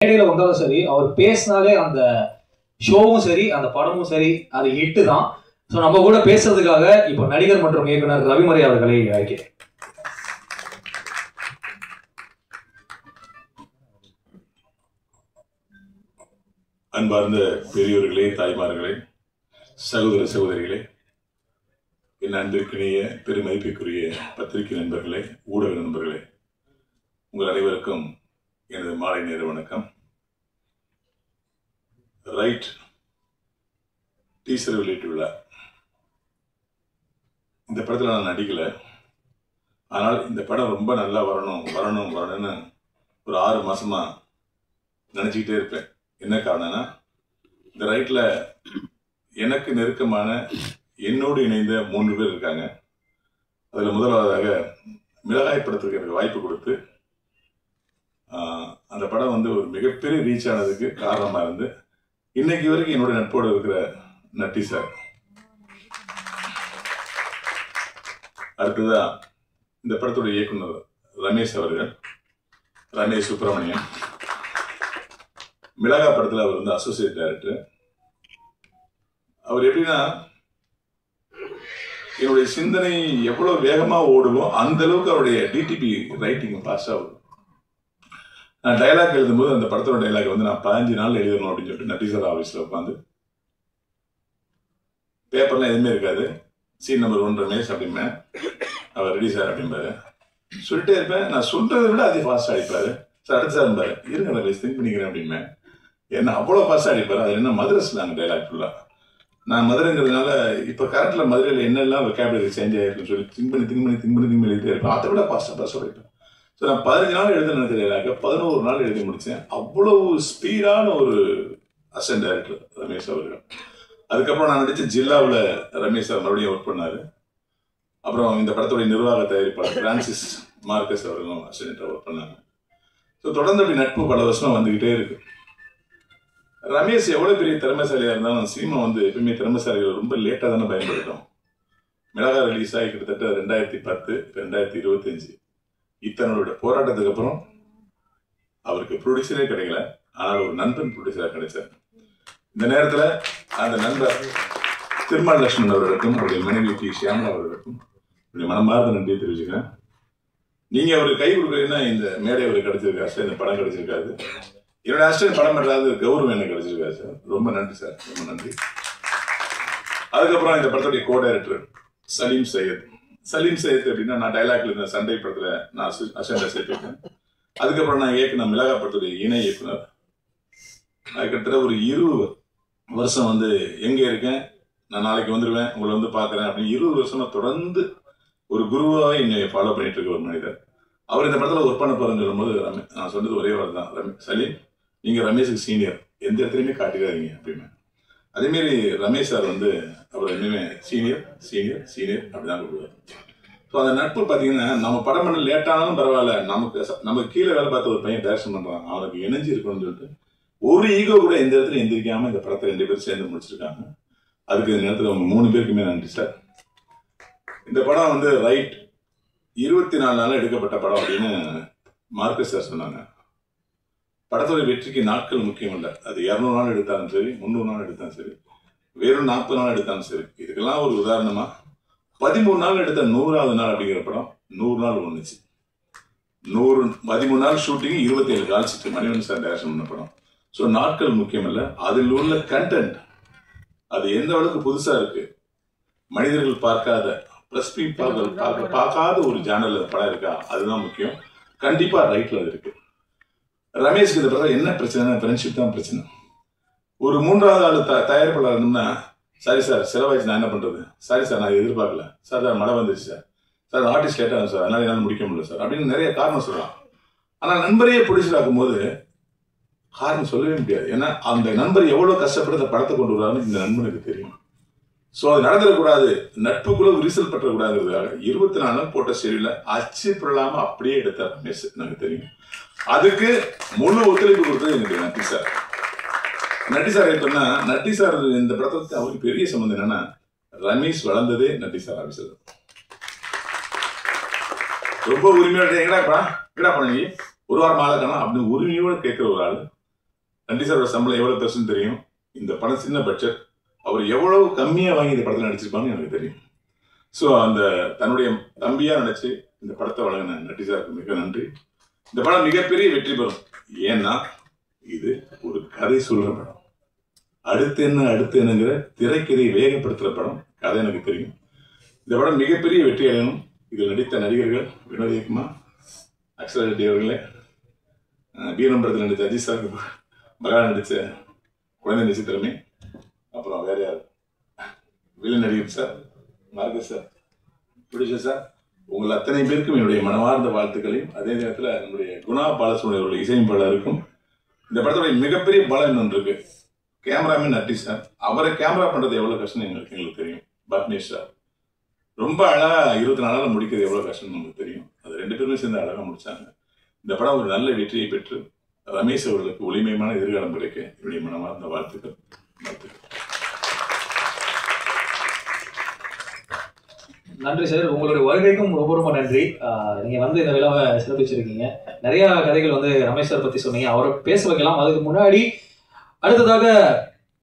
மேடையில வந்தாலும் சரி, அவர் பேசினாலே அந்த ஷோவும் சரி, அந்த படமும் சரி, அது ஹிட்டு தான். ஸோ நம்ம கூட பேசுறதுக்காக இப்போ நடிகர் மற்றும் இயக்குனர் ரவிமறை அவர்களை அழைக்கிறேன். அன்பார்ந்த பெரியோர்களே, தாய்மார்களே, சகோதர சகோதரிகளே, என் அன்பிற்கினிய பெருமதிப்பிற்குரிய பத்திரிகை நண்பர்களே, ஊடக நண்பர்களே, உங்கள் அனைவருக்கும் எனது மாலை நேர வணக்கம். ரைட் டீசர் வெளியிட்டு விழா. இந்த படத்தில் நான் நடிக்கலை. ஆனால் இந்த படம் ரொம்ப நல்லா வரணும்னு ஒரு 6 மாசமா நினச்சிக்கிட்டே இருப்பேன். என்ன காரணம்னா, இந்த ரைட்டில் எனக்கு நெருக்கமான என்னோடு இணைந்த 3 பேர் இருக்காங்க. அதில் முதலாவதாக மிளகாய் படத்துக்கு எனக்கு வாய்ப்பு கொடுத்து அந்த படம் வந்து ஒரு மிகப்பெரிய ரீச் ஆனதுக்கு காரணமாக இருந்து இன்னைக்கு வரைக்கும் என்னோட நட்போடு இருக்கிற நட்டி சார். அடுத்ததான் இந்த படத்துடைய இயக்குனர் ரமேஷ் அவர்கள், ரமேஷ் சுப்பிரமணியம். மிளகா படத்தில் அவர் வந்து அசோசியேட் டைரக்டர். அவர் எப்படின்னா, என்னுடைய சிந்தனை எவ்வளவு வேகமா ஓடுமோ அந்த அளவுக்கு அவருடைய டிடிபி ரைட்டிங் ஃபாஸ்டா வரும். நான் டைலாக் எழுதும்போது அந்த படத்தோட டைலாக் வந்து நான் 15 நாள் எழுதணும் அப்படின்னு சொல்லிட்டு நட்டி சார் ஆஃபீஸில் உட்காந்து, பேப்பர்லாம் எதுவுமே இருக்காது, சீன் நம்பர் 1 ரமேஷ் அப்படிம்பேன், அவர் ரெடி சார் அப்படிம்பாரு. சொல்லிட்டே இருப்பேன். நான் சொல்றதை விட அதே ஃபாஸ்ட்டாக அடிப்பாரு. சார் அடுத்த சார் இருப்பாரு, இருங்க ரமேஷ் திங்க் பண்ணிக்கிறேன் அப்படிம்பேன். என்ன அவ்வளோ ஃபாஸ்ட்டாக அடிப்பார். அது என்ன மதுரை ஸ்லாங் டைலாக் ஃபுல்லாக. நான் மதுரைங்கிறதுனால இப்போ கரண்ட்டில் மதுரையில் என்னெல்லாம் வெக்காபுலரி சேஞ்ச் ஆகிருக்குன்னு சொல்லி திங்க் பண்ணி எழுதிட்டே இருப்பேன். அதை விட ஃபாஸ்ட்டாக அடிப்பேன். ஸோ நான் 15 நாள் எழுத நினைச்ச டைலாக 11 நாள் எழுதி முடித்தேன். அவ்வளவு ஸ்பீடான ஒரு அசிஸ்டன்ட் டைரக்டர் ரமேஷ் அவர்கள். அதுக்கப்புறம் நான் நடித்த ஜில்லாவில் ரமேஷ் சார் மறுபடியும் ஒர்க் பண்ணார். அப்புறம் இந்த படத்துடைய நிர்வாக தயாரிப்பாளர் பிரான்சிஸ் மார்க்கஸ் அவர்களும் அசிஸ்டண்ட்டாக ஒர்க் பண்ணாங்க. ஸோ தொடர்ந்து அப்படி நட்பு பல வருஷமாக வந்துக்கிட்டே இருக்கு. ரமேஷ் எவ்வளோ பெரிய திறமைசாலியாக இருந்தாலும் சினிமா வந்து எப்பயுமே திறமைசாலிகள் ரொம்ப லேட்டாக தானே பயன்படுத்தும். மிளகா ரிலீஸ் ஆகி கிட்டத்தட்ட 2010, 2025 இத்தனோட போராட்டத்துக்கு அப்புறம் அவருக்கு ப்ரொடியூசரே கிடைக்கல. ஆனால் ஒரு நண்பன் ப்ரொடியூசராக கிடைச்சார். இந்த நேரத்தில் அந்த நண்பர் திருமால் லட்சுமணன் அவர்களுக்கும் அவருடைய மனைவி டி ஷியாமலா அவர்களுக்கும் என்னுடைய மனமார்ந்த நன்றியை தெரிவிச்சுக்கிறேன். நீங்கள் அவருக்கு கை கொடுக்குறீங்கன்னா இந்த மேடை அவருக்கு கிடைச்சிருக்காரு, இந்த படம் கிடைச்சிருக்காது. என்னோட அசிஸ்டன்ட் படம் பண்ணுறாது கௌரவம் எனக்கு கிடைச்சிருக்காரு சார். ரொம்ப நன்றி சார், ரொம்ப நன்றி. அதுக்கப்புறம் இந்த படத்துடைய கோ டைரக்டர் சலீம் சையத் அப்படின்னா, நான் டைலாக்ல இருந்த சண்டை படத்தில் நான் அசிஸ்டண்டாக சேர்த்துருக்கேன். அதுக்கப்புறம் நான் இயக்குனர் மிளகா படத்துடைய இணை இயக்குனர். அதுக்கிட்ட ஒரு 20 வருஷம் வந்து எங்கே இருக்கேன், நான் நாளைக்கு வந்துடுவேன், உங்களை வந்து பார்க்குறேன் அப்படின்னு 20 வருஷமா தொடர்ந்து ஒரு குருவாக என்னை ஃபாலோ பண்ணிட்டு இருக்க ஒரு மனிதர். அவர் இந்த படத்தில் ஒர்க் பண்ண போறேன்னு சொல்லும்போது நான் சொன்னது ஒரே வார்த்தை தான், சலீம் நீங்கள் ரமேஷுக்கு சீனியர், எந்த இடத்துலையுமே காட்டிடாதீங்க அப்படின்னு. அதேமாரி ரமேஷ் சார் வந்து அவர் இன்னுமே சீனியர் அப்படிதான் கூப்பிடுவார். ஸோ அந்த நட்பு பார்த்தீங்கன்னா, நம்ம படம் பண்ண லேட்டானாலும் பரவாயில்ல, நமக்கு கீழே வேலை பார்த்த ஒரு பையன் டைரக்ஷன் பண்ணுறாங்க, அவனுக்கு இணைஞ்சு இருக்கணும்னு சொல்லிட்டு ஒரு ஈகோ கூட எந்த இடத்துல எந்திரிக்காமல் இந்த படத்தை 2 பேரும் சேர்ந்து முடிச்சிருக்காங்க. அதுக்கு இந்த நேரத்தில் அவங்க 3 பேருக்குமே நன்றி சார். இந்த படம் வந்து ரைட் 24 நாள் எடுக்கப்பட்ட படம் அப்படின்னு மார்க்கஸ் சார் சொன்னாங்க. படத்தோட வெற்றிக்கு நாட்கள் முக்கியம் இல்லை. அது 200 நாள் எடுத்தாலும் சரி, 300 நாள் எடுத்தாலும் சரி, வெறும் 40 நாள் எடுத்தாலும் சரி. இதுக்கெல்லாம் ஒரு உதாரணமா 13 நாள் எடுத்த 100வது நாள் அப்படிங்கிற படம் 100 நாள் ஒண்ணுச்சு. 13 நாள் shooting, 27 call sheet Manivannan sir direction பண்ண படம். ஸோ நாட்கள் முக்கியம் இல்லை, அதில் உள்ள கண்டென்ட் அது எந்த அளவுக்கு புதுசா இருக்கு, மனிதர்கள் பார்க்காத பார்க்காத ஒரு ஜானல் படம் இருக்கா, அதுதான் முக்கியம். கண்டிப்பா ரைட்ல அது இருக்கு. ரமேஷ்க்கு இந்த படம் என்ன பிரச்சனை, ஃப்ரெண்ட்ஷிப் தான் பிரச்சனை. ஒரு 3வது ஆள் தயாரிப்பாளர் இருந்தோம்னா, சாரி சார் செலவாயிடுச்சு, நான் என்ன பண்றது, சாரி சார் நான் எதிர்பார்க்கல சார், மழை வந்துச்சு சார் ஆர்டிஸ்ட் லேட் ஆகும் சார், அதனால என்னால் முடிக்க முடியல சார் அப்படின்னு நிறைய காரணம் சொல்லலாம். ஆனால் நண்பரையே பிடிச்சிடாக்கும் போது காரணம் சொல்லவே முடியாது. ஏன்னா அந்த நண்பர் எவ்வளவு கஷ்டப்பட்டு அந்த படத்தை கொண்டு வராருன்னு இந்த நண்பனுக்கு தெரியும். ஸோ அது நடந்துடக்கூடாது, நட்புக்குள்ள விரிசல் பற்றக்கூடாதுங்கிறதுக்காக 24 நாள் போட்ட ஷெடியூல அச்சு பிறலாம அப்படியே எடுத்தார் ரமேஷ். எனக்கு தெரியும். அதுக்கு முழு ஒத்துழைப்பு கொடுத்தது எனக்கு நட்டி சார். நட்டி சார் எப்படின்னா, நட்டி சார் இந்த படத்துக்கு அவருக்கு பெரிய சம்பந்தம் என்னன்னா, ரமேஷ் வளர்ந்ததே நட்டி சார் ஆஃபீஸர். ரொம்ப உரிமையோட எங்கடா பண்ணி ஒரு வாரம் ஆளக்கணும் அப்படின்னு உரிமையோட கேட்கிற ஒரு ஆள் நட்டி சாரோட சம்பளம் எவ்வளவு பெருசுன்னு தெரியும். இந்த படம் சின்ன பட்ஜெட், அவர் எவ்வளவு கம்மியா வாங்கி இந்த படத்துல நடிச்சிருப்பாங்கன்னு எனக்கு தெரியும். ஸோ அந்த தன்னுடைய தம்பியா நினைச்சு இந்த படத்தை வழங்கின நட்டி சாருக்கு மிக நன்றி. இந்த படம் மிகப்பெரிய வெற்றி பெறும். ஏன்னா இது ஒரு கதை சொல்ற படம். அடுத்து என்னங்கிற திரைக்கதை வேகப்படுத்துற படம். கதை எனக்கு தெரியும். இந்த படம் மிகப்பெரிய வெற்றி அடையணும். இதில் நடித்த நடிகர்கள் வினோத் இயக்குமா, அக்ஷரா ரெட்டி அவர்களே, வீரம்பரத்தில் நடித்த அஜித் சார், மகா நடித்த குழந்தை நட்சத்திரமே, அப்புறம் வேற யார், வில்லன் நடிகர் sir, Marcus sir, producer sir, உங்கள் அத்தனை பேருக்கும் என்னுடைய மனமார்ந்த வாழ்த்துக்களையும், அதே நேரத்தில் நம்முடைய குணா பாலசுப்ரமணியம் இசையமைப்பாளருக்கும். இந்த படத்துடைய மிகப்பெரிய பலம் ஒன்று இருக்கு. கேமராமேன் நட்டி சார், அவரை கேமரா பண்றது எவ்வளவு கஷ்டம் எங்களுக்கு தெரியும். பத்மேஷ் சார் ரொம்ப அழகா 24 நாளில் முடிக்கிறது எவ்வளவு கஷ்டம் நமக்கு தெரியும். அது 2 பேருமே சேர்ந்து அழகா முடிச்சாங்க. இந்த படம் ஒரு நல்ல வெற்றியை பெற்று ரமேஷ் அவர்களுக்கு ஒளிமயமான எதிர்காலம் கிடைக்க என்னுடைய மனமார்ந்த வாழ்த்துக்கள். நன்றி சார். உங்களுடைய வருகைக்கும் ரொம்ப ரொம்ப நன்றி. நீங்க வந்து இந்த விழாவை சிறப்பிச்சிருக்கீங்க. நிறைய கதைகள் வந்து ரமேஷ் சார் பத்தி சொன்னீங்க. அவரை பேச வைக்கலாம். அதுக்கு முன்னாடி அடுத்ததாக